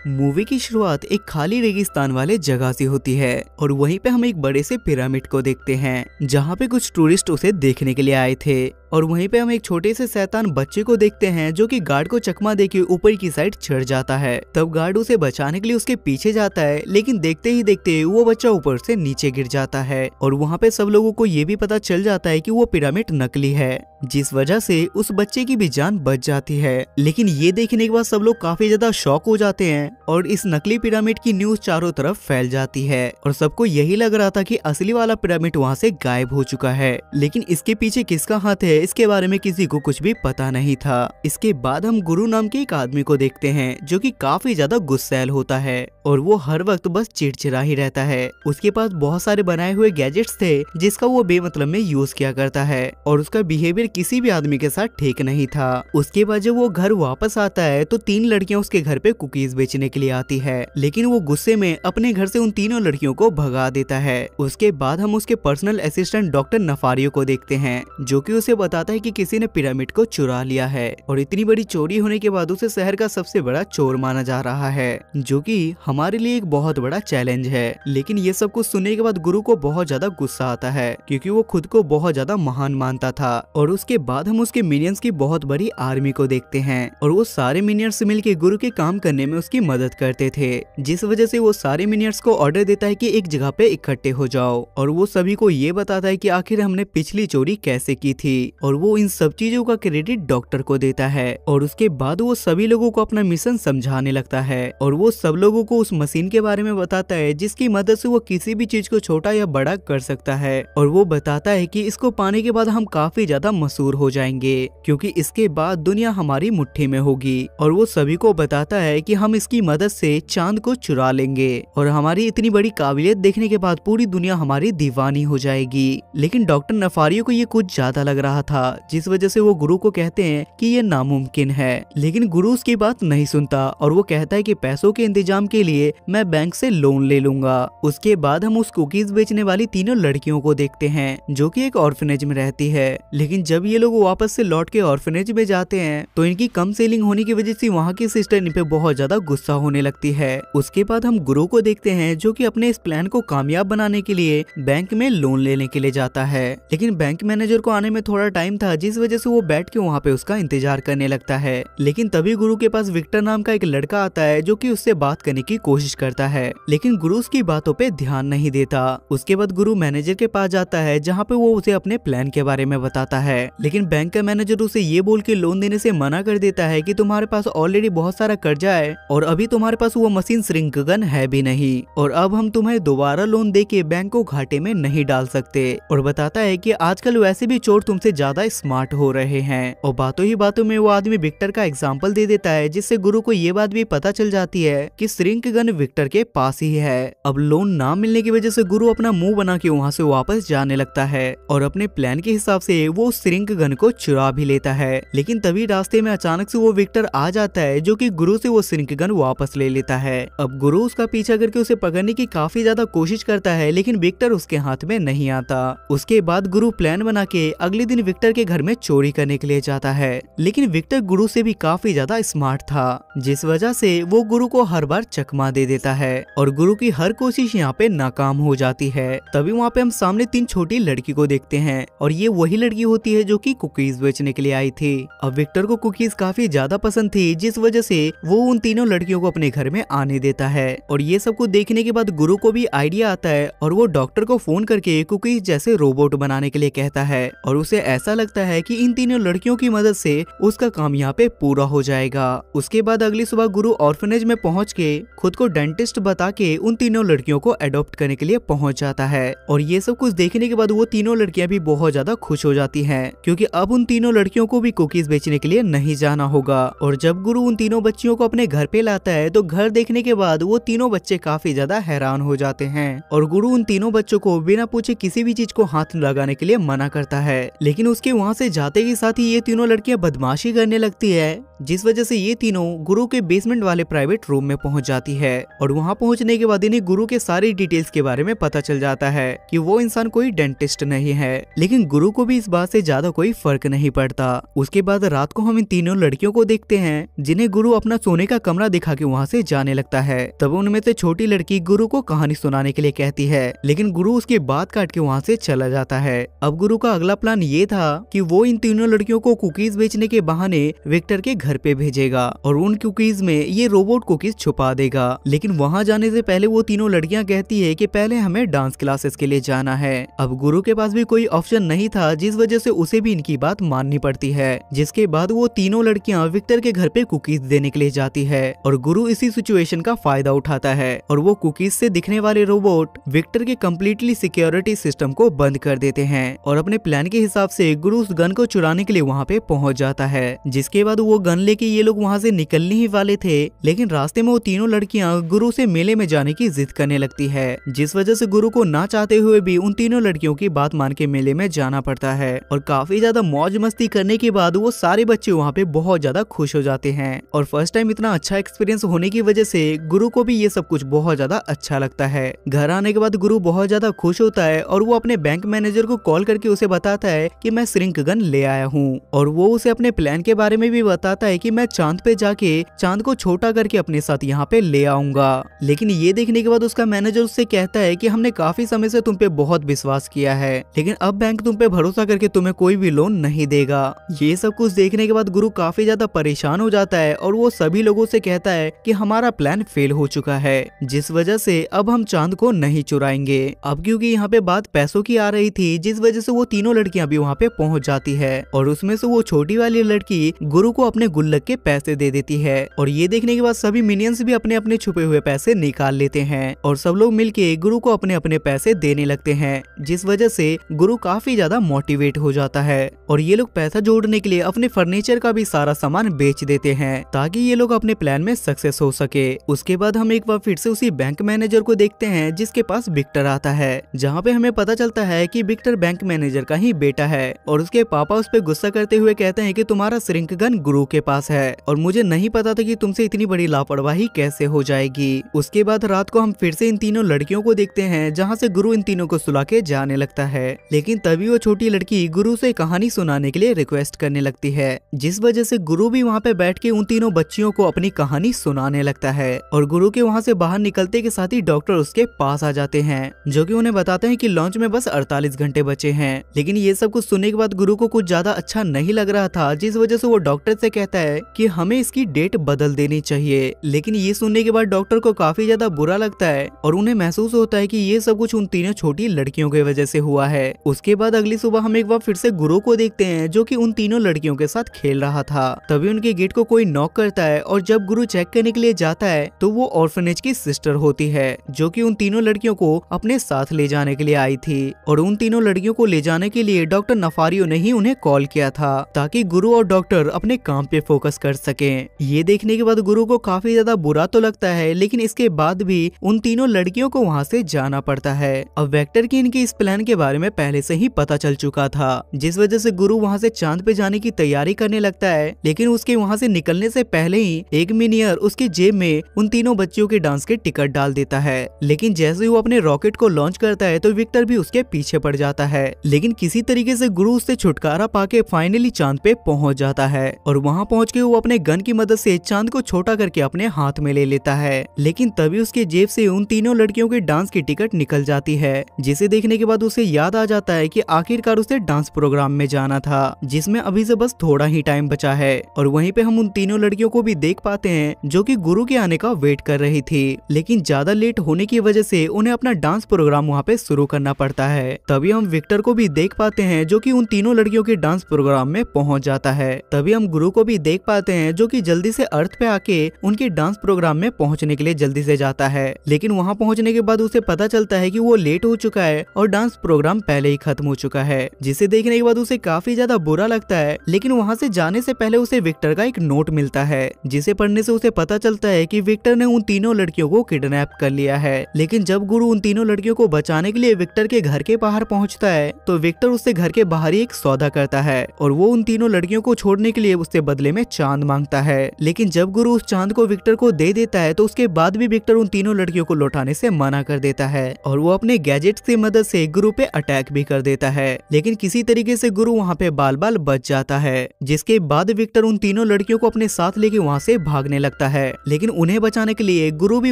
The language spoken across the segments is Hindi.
मूवी की शुरुआत एक खाली रेगिस्तान वाले जगह से होती है और वहीं पे हम एक बड़े से पिरामिड को देखते हैं जहाँ पे कुछ टूरिस्ट उसे देखने के लिए आए थे। और वहीं पे हम एक छोटे से शैतान बच्चे को देखते हैं जो कि गार्ड को चकमा देके ऊपर की साइड चढ़ जाता है। तब गार्ड उसे बचाने के लिए उसके पीछे जाता है, लेकिन देखते ही देखते वो बच्चा ऊपर से नीचे गिर जाता है और वहाँ पे सब लोगों को ये भी पता चल जाता है कि वो पिरामिड नकली है, जिस वजह से उस बच्चे की भी जान बच जाती है। लेकिन ये देखने के बाद सब लोग काफी ज्यादा शॉक हो जाते हैं और इस नकली पिरामिड की न्यूज चारों तरफ फैल जाती है और सबको यही लग रहा था कि असली वाला पिरामिड वहाँ से गायब हो चुका है। लेकिन इसके पीछे किसका हाथ है इसके बारे में किसी को कुछ भी पता नहीं था। इसके बाद हम गुरु नाम के एक आदमी को देखते हैं जो कि काफी ज्यादा गुस्सैल होता है और वो हर वक्त बस चिड़चिड़ा ही रहता है। उसके पास बहुत सारे बनाए हुए गैजेट्स थे जिसका वो बेमतलब में यूज किया करता है और उसका बिहेवियर किसी भी आदमी के साथ ठीक नहीं था। उसके बाद जब वो घर वापस आता है तो 3 लड़कियां उसके घर पे कुकीज बेचने के लिए आती है, लेकिन वो गुस्से में अपने घर से उन तीनों लड़कियों को भगा देता है। उसके बाद हम उसके पर्सनल असिस्टेंट डॉक्टर नफारियो को देखते हैं जो कि उसे बताता है कि किसी ने पिरामिड को चुरा लिया है और इतनी बड़ी चोरी होने के बाद उसे शहर का सबसे बड़ा चोर माना जा रहा है, जो कि हमारे लिए एक बहुत बड़ा चैलेंज है। लेकिन ये सब कुछ सुनने के बाद गुरु को बहुत ज्यादा गुस्सा आता है क्योंकि वो खुद को बहुत ज्यादा महान मानता था। और उसके बाद हम उसके मिनियंस की बहुत बड़ी आर्मी को देखते हैं और वो सारे मिनियंस मिलके गुरु के काम करने में उसकी मदद करते थे, जिस वजह से वो सारे मिनियंस को ऑर्डर देता है कि एक जगह पे इकट्ठे हो जाओ और वो सभी को ये बताता है कि आखिर हमने पिछली चोरी कैसे की थी और वो इन सब चीजों का क्रेडिट डॉक्टर को देता है। और उसके बाद वो सभी लोगों को अपना मिशन समझाने लगता है और वो सब लोगों को उस मशीन के बारे में बताता है जिसकी मदद से वो किसी भी चीज को छोटा या बड़ा कर सकता है। और वो बताता है कि इसको पाने के बाद हम काफी ज्यादा मशहूर हो जाएंगे क्योंकि इसके बाद दुनिया हमारी मुट्ठी में होगी। और वो सभी को बताता है कि हम इसकी मदद से चांद को चुरा लेंगे और हमारी इतनी बड़ी काबिलियत देखने के बाद पूरी दुनिया हमारी दीवानी हो जाएगी। लेकिन डॉक्टर नफारियो को ये कुछ ज्यादा लग रहा था, जिस वजह से वो गुरु को कहते हैं कि ये नामुमकिन है। लेकिन गुरु उसकी बात नहीं सुनता और वो कहता है कि पैसों के इंतजाम के लिए मैं बैंक से लोन ले लूंगा। उसके बाद हम उस कुकीज बेचने वाली तीनों लड़कियों को देखते हैं जो कि एक ऑर्फनेज में रहती है। लेकिन जब ये लोग वापस से लौट के ऑर्फनेज में जाते हैं तो इनकी कम सेलिंग होने की वजह से वहाँ की सिस्टर इन पे बहुत ज्यादा गुस्सा होने लगती है। उसके बाद हम गुरु को देखते हैं जो कि अपने इस प्लान को कामयाब बनाने के लिए बैंक में लोन लेने के लिए जाता है। लेकिन बैंक मैनेजर को आने में थोड़ा टाइम था, जिस वजह से वो बैठ के वहाँ पे उसका इंतजार करने लगता है। लेकिन तभी गुरु के पास विक्टर नाम का एक लड़का आता है जो कि उससे बात करने की कोशिश करता है, लेकिन गुरु उसकी बातों पे ध्यान नहीं देता। उसके बाद गुरु मैनेजर के पास जाता है जहाँ पे वो उसे अपने प्लान के बारे में बताता है, लेकिन बैंक का मैनेजर उसे ये बोल के लोन देने से मना कर देता है कि तुम्हारे पास ऑलरेडी बहुत सारा कर्जा है और अभी तुम्हारे पास वो मशीन श्रिंक गन है भी नहीं और अब हम तुम्हें दोबारा लोन दे के बैंक को घाटे में नहीं डाल सकते। और बताता है कि आजकल वैसे भी चोर तुमसे ज्यादा स्मार्ट हो रहे हैं। और बातों ही बातों में वो आदमी विक्टर का एग्जाम्पल दे देता है, जिससे गुरु को ये बात भी पता चल जाती है कि श्रिंक गन विक्टर के पास ही है। अब लोन ना मिलने की वजह से गुरु अपना मुंह बना के वहाँ से वापस जाने लगता है और अपने प्लान के हिसाब से वो श्रिंक गन को चुरा भी लेता है। लेकिन तभी रास्ते में अचानक से वो विक्टर आ जाता है जो कि गुरु से वो श्रिंक गन वापस ले लेता है। अब गुरु उसका पीछा करके उसे पकड़ने की काफी ज्यादा कोशिश करता है, लेकिन विक्टर उसके हाथ में नहीं आता। उसके बाद गुरु प्लान बना के अगले दिन विक्टर के घर में चोरी करने के लिए जाता है, लेकिन विक्टर गुरु से भी काफी ज्यादा स्मार्ट था, जिस वजह से वो गुरु को हर बार चकमा दे देता है और गुरु की हर कोशिश यहाँ पे नाकाम हो जाती है। तभी वहाँ पे हम सामने 3 छोटी लड़की को देखते हैं और ये वही लड़की होती है जो कि कुकीज बेचने के लिए आई थी। अब विक्टर को कुकीज काफी ज्यादा पसंद थी, जिस वजह से वो उन तीनों लड़कियों को अपने घर में आने देता है। और ये सब कुछ देखने के बाद गुरु को भी आइडिया आता है और वो डॉक्टर को फोन करके कुकीज जैसे रोबोट बनाने के लिए कहता है और उसे ऐसा लगता है कि इन तीनों लड़कियों की मदद से उसका काम यहाँ पे पूरा हो जाएगा। उसके बाद अगली सुबह गुरु ऑर्फनेज में पहुंच के खुद को डेंटिस्ट बता के उन तीनों लड़कियों को अडॉप्ट करने के लिए पहुंच जाता है। और ये सब कुछ देखने के बाद वो तीनों लड़कियां भी बहुत ज्यादा खुश हो जाती हैं क्योंकि अब उन तीनों लड़कियों को भी कुकीज बेचने के लिए नहीं जाना होगा। और जब गुरु उन तीनों बच्चियों को अपने घर पे लाता है तो घर देखने के बाद वो तीनों बच्चे काफी ज्यादा हैरान हो जाते हैं और गुरु उन तीनों बच्चों को बिना पूछे किसी भी चीज को हाथ लगाने के लिए मना करता है। लेकिन उसके वहाँ से जाते के साथ ही ये तीनों लड़कियां बदमाशी करने लगती है, जिस वजह से ये तीनों गुरु के बेसमेंट वाले प्राइवेट रूम में पहुंच जाती है। और वहां पहुंचने के बाद इन्हें गुरु के सारी डिटेल्स के बारे में पता चल जाता है कि वो इंसान कोई डेंटिस्ट नहीं है, लेकिन गुरु को भी इस बात से ज्यादा कोई फर्क नहीं पड़ता। उसके बाद रात को हम इन तीनों लड़कियों को देखते हैं जिन्हें गुरु अपना सोने का कमरा दिखा के वहाँ से जाने लगता है। तब उनमें से छोटी लड़की गुरु को कहानी सुनाने के लिए कहती है, लेकिन गुरु उसकी बात काट के वहाँ से चला जाता है। अब गुरु का अगला प्लान ये था कि वो इन तीनों लड़कियों को कुकीज बेचने के बहाने विक्टर के घर पे भेजेगा और उन कुकीज में ये रोबोट कुकीज छुपा देगा। लेकिन वहाँ जाने से पहले वो तीनों लड़कियां कहती है कि पहले हमें डांस क्लासेस के लिए जाना है। अब गुरु के पास भी कोई ऑप्शन नहीं था, जिस वजह से उसे भी इनकी बात माननी पड़ती है। जिसके बाद वो तीनों लड़कियां विक्टर के घर पे कुकीज देने के लिए जाती है और गुरु इसी सिचुएशन का फायदा उठाता है और वो कुकीज से दिखने वाले रोबोट विक्टर के कम्प्लीटली सिक्योरिटी सिस्टम को बंद कर देते हैं। और अपने प्लान के हिसाब से गुरु उस गन को चुराने के लिए वहाँ पे पहुँच जाता है। जिसके बाद वो गन लेके ये लोग वहाँ से निकलने ही वाले थे, लेकिन रास्ते में वो तीनों लड़कियां गुरु से मेले में जाने की जिद करने लगती है, जिस वजह से गुरु को ना चाहते हुए भी उन तीनों लड़कियों की बात मान के मेले में जाना पड़ता है। और काफी ज्यादा मौज मस्ती करने के बाद वो सारे बच्चे वहाँ पे बहुत ज्यादा खुश हो जाते हैं। और फर्स्ट टाइम इतना अच्छा एक्सपीरियंस होने की वजह से गुरु को भी ये सब कुछ बहुत ज्यादा अच्छा लगता है। घर आने के बाद गुरु बहुत ज्यादा खुश होता है और वो अपने बैंक मैनेजर को कॉल करके उसे बताता है कि मैं श्रिंक गन ले आया हूँ। और वो उसे अपने प्लान के बारे में भी बताता है कि मैं चांद पे जाके चांद को छोटा करके अपने साथ यहाँ पे ले आऊंगा। लेकिन ये देखने के बाद उसका मैनेजर उससे कहता है कि हमने काफी समय से तुम पे बहुत विश्वास किया है, लेकिन अब बैंक तुम पे भरोसा करके तुम्हें कोई भी लोन नहीं देगा। ये सब कुछ देखने के बाद गुरु काफी ज्यादा परेशान हो जाता है और वो सभी लोगों से कहता है कि हमारा प्लान फेल हो चुका है, जिस वजह से अब हम चांद को नहीं चुराएंगे। अब क्योंकि यहाँ पे बात पैसों की आ रही थी, जिस वजह से वो तीनों लड़कियां भी वहाँ पे पहुंच जाती है और उसमें से वो छोटी वाली लड़की गुरु को अपने गुल्लक के पैसे दे देती है। और ये देखने के बाद सभी मिनियंस भी अपने अपने छुपे हुए पैसे निकाल लेते हैं और सब लोग मिलके गुरु को अपने अपने पैसे देने लगते हैं, जिस वजह से गुरु काफी ज्यादा मोटिवेट हो जाता है। और ये लोग पैसा जोड़ने के लिए अपने फर्नीचर का भी सारा सामान बेच देते हैं ताकि ये लोग अपने प्लान में सक्सेस हो सके। उसके बाद हम एक बार फिर से उसी बैंक मैनेजर को देखते हैं जिसके पास विक्टर आता है, जहाँ पे हमें पता चलता है कि विक्टर बैंक मैनेजर का ही बेटा है और उसके पापा उस पर गुस्सा करते हुए कहते हैं कि तुम्हारा श्रिंक गन गुरु के पास है और मुझे नहीं पता था कि तुमसे इतनी बड़ी लापरवाही कैसे हो जाएगी। उसके बाद रात को हम फिर से इन तीनों लड़कियों को देखते हैं, जहाँ से गुरु इन तीनों को सुला के जाने लगता है। लेकिन तभी वो छोटी लड़की गुरु से कहानी सुनाने के लिए रिक्वेस्ट करने लगती है, जिस वजह से गुरु भी वहाँ पे बैठ के उन तीनों बच्चियों को अपनी कहानी सुनाने लगता है। और गुरु के वहाँ से बाहर निकलते के साथ ही डॉक्टर उसके पास आ जाते हैं, जो कि उन्हें बताते हैं कि लॉन्च में बस 48 घंटे बचे हैं। लेकिन ये सब कुछ सुनने के बाद गुरु को कुछ ज्यादा अच्छा नहीं लग रहा था, जिस वजह से वो डॉक्टर से कहता है कि हमें इसकी डेट बदल देनी चाहिए। लेकिन ये सुनने के बाद डॉक्टर को काफी ज्यादा बुरा लगता है और उन्हें महसूस होता है कि ये सब कुछ उन तीनों छोटी लड़कियों की वजह से हुआ है। उसके बाद अगली सुबह हम एक बार फिर से गुरु को देखते हैं, जो कि उन तीनों लड़कियों के साथ खेल रहा था। तभी उनके गेट को कोई नॉक करता है और जब गुरु चेक करने के लिए जाता है तो वो ऑर्फनेज की सिस्टर होती है, जो कि उन तीनों लड़कियों को अपने साथ ले जाने के लिए आई थी। और उन तीनों लड़कियों को ले जाने के लिए डॉक्टर नफारियो ने ही उन्हें कॉल किया था ताकि गुरु और डॉक्टर अपने काम पे फोकस कर सकें। ये देखने के बाद गुरु को काफी ज्यादा बुरा तो लगता है, लेकिन इसके बाद भी उन तीनों लड़कियों को वहाँ से जाना पड़ता है। अब वेक्टर की इनके इस प्लान के बारे में पहले से ही पता चल चुका था, जिस वजह से गुरु वहाँ से चांद पे जाने की तैयारी करने लगता है। लेकिन उसके वहाँ से निकलने से पहले ही एक मिनियर उसके जेब में उन तीनों बच्चियों के डांस के टिकट डाल देता है। लेकिन जैसे ही वो अपने रॉकेट को लॉन्च करता है तो विक्टर भी उसके पीछे पड़ जाता है। लेकिन किसी तरीके से गुरु उससे छुटकारा पाके फाइनली चांद पे पहुंच जाता है और वहां पहुंच के वो अपने गन की मदद से चांद को छोटा करके अपने हाथ में ले लेता है। लेकिन तभी उसके जेब से उन तीनों लड़कियों के डांस की टिकट निकल जाती है, जिसे देखने के बाद उसे याद आ जाता है कि आखिरकार उसे डांस प्रोग्राम में जाना था, जिसमें अभी से बस थोड़ा ही टाइम बचा है। और वहीं पे हम उन तीनों लड़कियों को भी देख पाते हैं जो कि गुरु के आने का वेट कर रही थी, लेकिन ज्यादा लेट होने की वजह से उन्हें अपना डांस प्रोग्राम वहाँ पे शुरू करना पड़ता है। तभी हम विक्टर को भी देख पाते हैं जो कि उन तीनों लड़कियों के डांस प्रोग्राम में पहुंच जाता है। तभी हम गुरु को भी देख पाते हैं जो कि जल्दी से अर्थ पे आके उनके डांस प्रोग्राम में पहुंचने के लिए जल्दी से जाता है। लेकिन वहां पहुंचने के बाद उसे पता चलता है कि वो लेट हो चुका है और डांस प्रोग्राम पहले ही खत्म हो चुका है, जिसे देखने के बाद उसे काफी ज्यादा बुरा लगता है। लेकिन वहां से जाने से पहले उसे विक्टर का एक नोट मिलता है, जिसे पढ़ने से उसे पता चलता है कि विक्टर ने उन तीनों लड़कियों को किडनैप कर लिया है। लेकिन जब गुरु उन तीनों लड़कियों को बचाने के लिए विक्टर के घर के बाहर पहुंचता है तो विक्टर उससे घर के बाहर बाहर ही एक सौदा करता है और वो उन तीनों लड़कियों को छोड़ने के लिए उससे बदले में चांद मांगता है। लेकिन जब गुरु उस चांद को विक्टर को दे देता है तो उसके बाद भी विक्टर उन तीनों लड़कियों को लौटाने से मना कर देता है और वो अपने गैजेट की मदद से गुरु पे अटैक भी कर देता है। लेकिन किसी तरीके से गुरु वहाँ पे बाल बाल बच जाता है, जिसके बाद विक्टर उन तीनों लड़कियों को अपने साथ लेके वहाँ से भागने लगता है। लेकिन उन्हें बचाने के लिए गुरु भी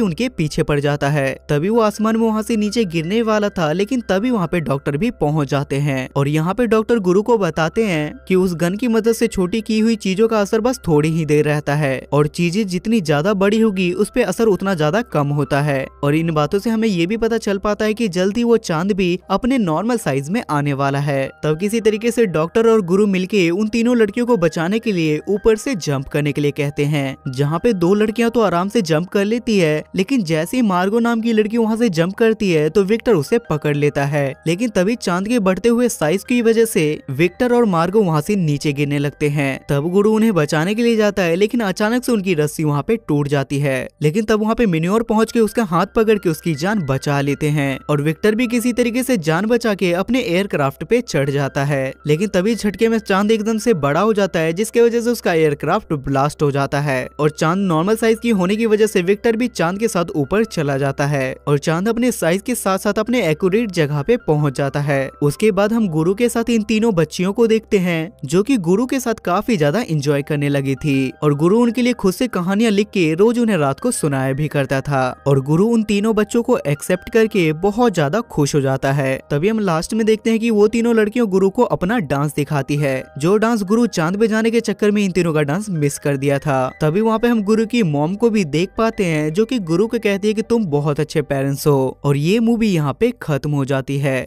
उनके पीछे पड़ जाता है। तभी वो आसमान में वहाँ से नीचे गिरने वाला था, लेकिन तभी वहाँ पे डॉक्टर भी पहुँच जाते हैं और यहाँ पे डॉक्टर गुरु को बताते हैं कि उस गन की मदद से छोटी की हुई चीजों का असर बस थोड़ी ही देर रहता है और चीजें जितनी ज्यादा बड़ी होगी उस पे असर उतना ज्यादा कम होता है। और इन बातों से हमें ये भी पता चल पाता है कि जल्दी वो चांद भी अपने नॉर्मल साइज में आने वाला है। तब किसी तरीके से डॉक्टर और गुरु मिलके उन तीनों लड़कियों को बचाने के लिए ऊपर से जंप करने के लिए कहते हैं, जहाँ पे दो लड़कियां तो आराम से जंप कर लेती है, लेकिन जैसे ही मार्गो नाम की लड़की वहाँ से जंप करती है तो विक्टर उसे पकड़ लेता है। लेकिन तभी चांद के बढ़ते हुए साइज की वजह से विक्टर और मार्गो वहाँ से नीचे गिरने लगते हैं। तब गुरु उन्हें बचाने के लिए जाता है, लेकिन अचानक से उनकी रस्सी वहाँ पे टूट जाती है। लेकिन तब वहाँ पे मिन्योर पहुँच के उसका हाथ पकड़ के उसकी जान बचा लेते हैं और विक्टर भी किसी तरीके से जान बचा के अपने एयरक्राफ्ट पे चढ़ जाता है। लेकिन तभी झटके में चांद एकदम से बड़ा हो जाता है, जिसकी वजह से उसका एयरक्राफ्ट ब्लास्ट हो जाता है और चांद नॉर्मल साइज की होने की वजह से विक्टर भी चांद के साथ ऊपर चला जाता है और चांद अपने साइज के साथ साथ अपने एक्यूरेट जगह पे पहुंच जाता है। उसके बाद हम गुरु के साथ इन तीनों बच्चियों को देखते हैं जो कि गुरु के साथ काफी ज्यादा एंजॉय करने लगी थी और गुरु उनके लिए खुद से कहानियां लिख के रोज उन्हें रात को सुनाया भी करता था और गुरु उन तीनों बच्चों को एक्सेप्ट करके बहुत ज्यादा खुश हो जाता है। तभी हम लास्ट में देखते हैं कि वो तीनों लड़कियों गुरु को अपना डांस दिखाती है, जो डांस गुरु चांद पे जाने के चक्कर में इन तीनों का डांस मिस कर दिया था। तभी वहाँ पे हम गुरु की मॉम को भी देख पाते हैं, जो कि गुरु को कहती है कि तुम बहुत अच्छे पेरेंट्स हो और ये मूवी यहाँ पे खत्म हो जाती है।